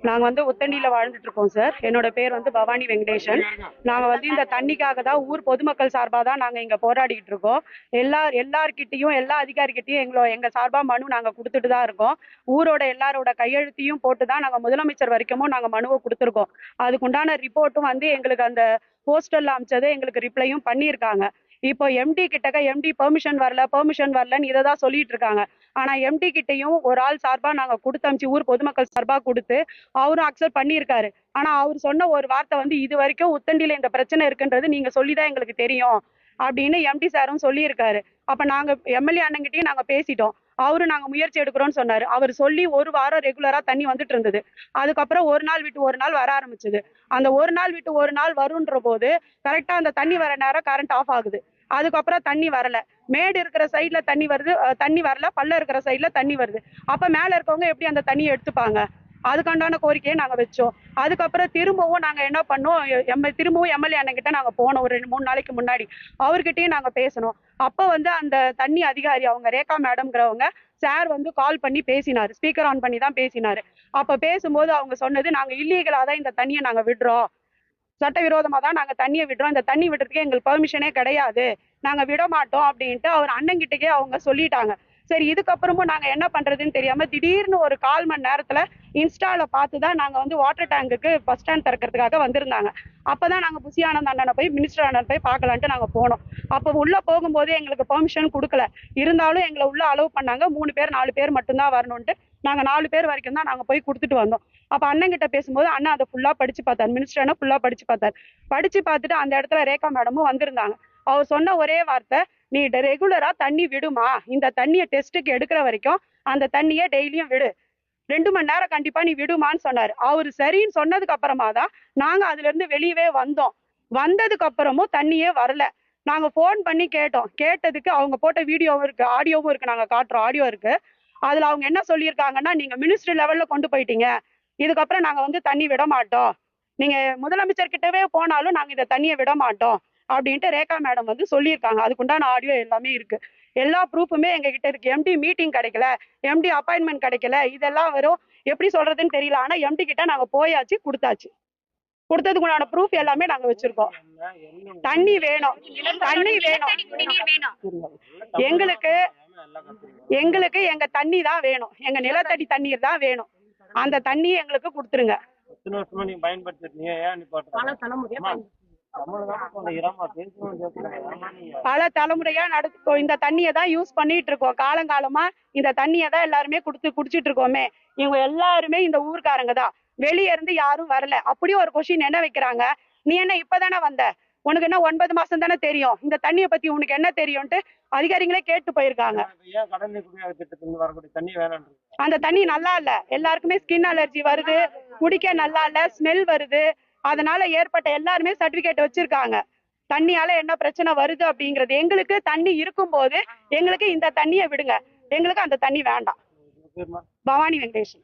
நாங்க வந்து உத்தண்டியில வாழ்ந்துட்டு இருக்கோம் சார். என்னோட பேர் வந்து பவானி வெங்கடேஷன். நாங்க வந்து இந்த தண்ணிக்காக தான் ஊர் பொதுமக்கள் சார்பா தான் நாங்க இங்க போராடிட்டு இருக்கோம். எல்லார்கிட்டயும் எல்லா அதிகாரிகிட்டயும் எங்க சார்பா மனு நாங்க கொடுத்துட்டு தான் இருக்கோம். ஊரோட எல்லாரோட கையெழுத்தையும் போட்டு தான் நாங்க முதலமைச்சர் வரைக்கும் நாங்க மனுவை கொடுத்துருக்கோம். அதுக்குண்டான ரிப்போர்ட்டும் வந்து எங்களுக்கு அந்த போஸ்டர்ல அமைச்சது எங்களுக்கு ரிப்ளையும் பண்ணியிருக்காங்க. இப்போ எம்டி கிட்டக்க எம்டி பெர்மிஷன் வரலன்னு இதை தான் சொல்லிட்டு இருக்காங்க. ஆனா எம்டி கிட்டையும் ஒரு ஆள் சார்பா நாங்க கொடுத்தமிச்சு ஊர் பொதுமக்கள் சார்பா கொடுத்து அவரும் அக்செப்ட் பண்ணியிருக்காரு. ஆனா அவர் சொன்ன ஒரு வார்த்தை வந்து இது வரைக்கும் உத்தண்டியில இந்த பிரச்சனை இருக்குன்றது நீங்க சொல்லிதான் எங்களுக்கு தெரியும் அப்படின்னு எம்டி சாரும் சொல்லியிருக்காரு. அப்ப நாங்க எம்எல்ஏ அண்ணங்கிட்டையும் நாங்க பேசிட்டோம். அவரு நாங்க முயற்சி எடுக்கிறோம்னு சொன்னாரு. அவர் சொல்லி ஒரு வாரம் ரெகுலரா தண்ணி வந்துட்டு இருந்தது. அதுக்கப்புறம் ஒரு நாள் விட்டு ஒரு நாள் வர ஆரம்பிச்சது. அந்த ஒரு நாள் விட்டு ஒரு நாள் வருன்ற போது கரெக்டா அந்த தண்ணி வர நேரம் கரண்ட் ஆஃப் ஆகுது. அதுக்கப்புறம் தண்ணி வரல. மேடு இருக்கிற சைட்ல தண்ணி வருது, தண்ணி வரல. பல்ல இருக்கிற சைட்ல தண்ணி வருது. அப்ப மேல இருக்கவங்க எப்படி அந்த தண்ணியை எடுத்துப்பாங்க? அதுக்காண்டான கோரிக்கையை நாங்க வச்சோம். அதுக்கப்புறம் திரும்பவும் நாங்க என்ன பண்ணோம், திரும்பவும் எம்எல்ஏ அண்ணங்கிட்ட நாங்க போனோம் ஒரு 2-3 நாளைக்கு முன்னாடி. அவர்கிட்டயும் நாங்க பேசணும். அப்ப வந்து அந்த தண்ணி அதிகாரி அவங்க ரேகா மேடம்ங்கிறவங்க சார் வந்து கால் பண்ணி பேசினாரு. ஸ்பீக்கர் ஆன் பண்ணி தான் பேசினாரு. அப்ப பேசும்போது அவங்க சொன்னது, நாங்க இல்லீகலா தான் இந்த தண்ணியை நாங்க விடுறோம், சட்டவிரோதமா தான் நாங்க தண்ணியை விடுறோம், இந்த தண்ணி விடுறதுக்கு எங்களுக்கு பெர்மிஷனே கிடையாது, நாங்க விட மாட்டோம் அப்படின்ட்டு அவர் அண்ணங்கிட்டே அவங்க சொல்லிட்டாங்க. சரி, இதுக்கப்புறமும் நாங்க என்ன பண்றதுன்னு தெரியாம திடீர்னு ஒரு 1/4 மணி நேரத்துல இன்ஸ்டால பார்த்துதான் நாங்க வந்து வாட்டர் டேங்குக்கு பஸ் ஸ்டாண்ட் திறக்கிறதுக்காக வந்திருந்தாங்க. அப்பதான் நாங்க புசி ஆனந்த் அண்ணனை போய் மினிஸ்டர் அண்ணன் போய் பார்க்கலான்ட்டு நாங்க போனோம். அப்ப உள்ள போகும்போதே எங்களுக்கு பெர்மிஷன் கொடுக்கல. இருந்தாலும் எங்களை உள்ள அலோவ் பண்ணாங்க. 3 பேர் 4 பேர் மட்டும்தான் வரணும்ட்டு நாங்க 4 பேர் வரைக்கும் தான் நாங்க போய் கொடுத்துட்டு வந்தோம். அப்ப அண்ணன் கிட்ட பேசும்போது அண்ணன் அதை ஃபுல்லா படிச்சு பார்த்தாரு. மினிஸ்டர் அண்ணன் ஃபுல்லா படிச்சு பார்த்தாரு. படிச்சு பார்த்துட்டு அந்த இடத்துல ரேகா மேடமும் வந்திருந்தாங்க. அவர் சொன்ன ஒரே வார்த்தை, நீ ரெகுலரா தண்ணி விடுமா, இந்த தண்ணியை டெஸ்ட்டுக்கு எடுக்கிற வரைக்கும் அந்த தண்ணியை டெய்லியும் விடு, 2 மணி நேரம் கண்டிப்பா நீ விடுமான்னு சொன்னாரு. அவரு சரின்னு சொன்னதுக்கு அப்புறமா தான் நாங்க அதுல இருந்து வெளியவே வந்தோம். வந்ததுக்கு அப்புறமும் தண்ணியே வரல. நாங்க போன் பண்ணி கேட்டோம். கேட்டதுக்கு அவங்க போட்ட வீடியோவும் இருக்கு, ஆடியோவும் இருக்கு, நாங்க காட்டுறோம், ஆடியோ இருக்கு. அதுல அவங்க என்ன சொல்லியிருக்காங்கன்னா, நீங்க மினிஸ்ட்ரி லெவல்ல கொண்டு போயிட்டீங்க, இதுக்கப்புறம் நாங்க வந்து தண்ணி விட மாட்டோம், நீங்க முதலமைச்சர் கிட்டவே போனாலும் நாங்க இந்த தண்ணியை விட மாட்டோம் அப்படின்ட்டு ரேகா மேடம் வந்து சொல்லியிருக்காங்க. அதுக்குண்டான ஆடியோ எல்லாமே இருக்கு, எல்லா ப்ரூஃபுமே எங்க கிட்ட இருக்கு. எம்டி மீட்டிங் கிடைக்கல, எம்டி அப்பாயின்மெண்ட் கிடைக்கல, இதெல்லாம் வரும் எப்படி சொல்றதுன்னு தெரியல. ஆனா எம்டி கிட்ட நாங்க போயாச்சு, கொடுத்தாச்சு. கொடுத்ததுக்குண்டான ப்ரூஃப் எல்லாமே நாங்க வச்சிருக்கோம். தண்ணி வேணும், தண்ணி வேணும் எங்களுக்கு. எங்களுக்கு எங்க தண்ணி தான் வேணும், எங்க நிலத்தடி தண்ணீர் தான் வேணும். அந்த தண்ணி எங்களுக்கு கொடுத்துருங்க. பல தலைமுறையா இந்த தண்ணியை தான் யூஸ் பண்ணிட்டு இருக்கோம். காலங்காலமா இந்த தண்ணியை தான் எல்லாருமே குடிச்சிட்டு இருக்கோமே. இவங்க எல்லாருமே இந்த ஊர்க்காரங்க தான், வெளியே இருந்து யாரும் வரல. அப்படியே ஒரு கொஸ்டின் என்ன வைக்கிறாங்க, நீ என்ன இப்பதானே வந்த, உனக்கு என்ன 9 மாசம் தானே தெரியும், இந்த தண்ணியை பத்தி உனக்கு என்ன தெரியும்ட்டு அதிகாரிகளே கேட்டு போயிருக்காங்க. அந்த தண்ணி நல்லா இல்ல, எல்லாருக்குமே ஸ்கின் அலர்ஜி வருது, குடிக்க நல்லா இல்ல, ஸ்மெல் வருது. அதனால ஏற்பட்ட எல்லாருமே சர்டிபிகேட் வச்சிருக்காங்க. தண்ணியால என்ன பிரச்சனை வருது அப்படிங்கிறது. எங்களுக்கு தண்ணி இருக்கும் போது எங்களுக்கு இந்த தண்ணியை விடுங்க, எங்களுக்கு அந்த தண்ணி வேண்டாம். பவானி வெங்கடேஷன்.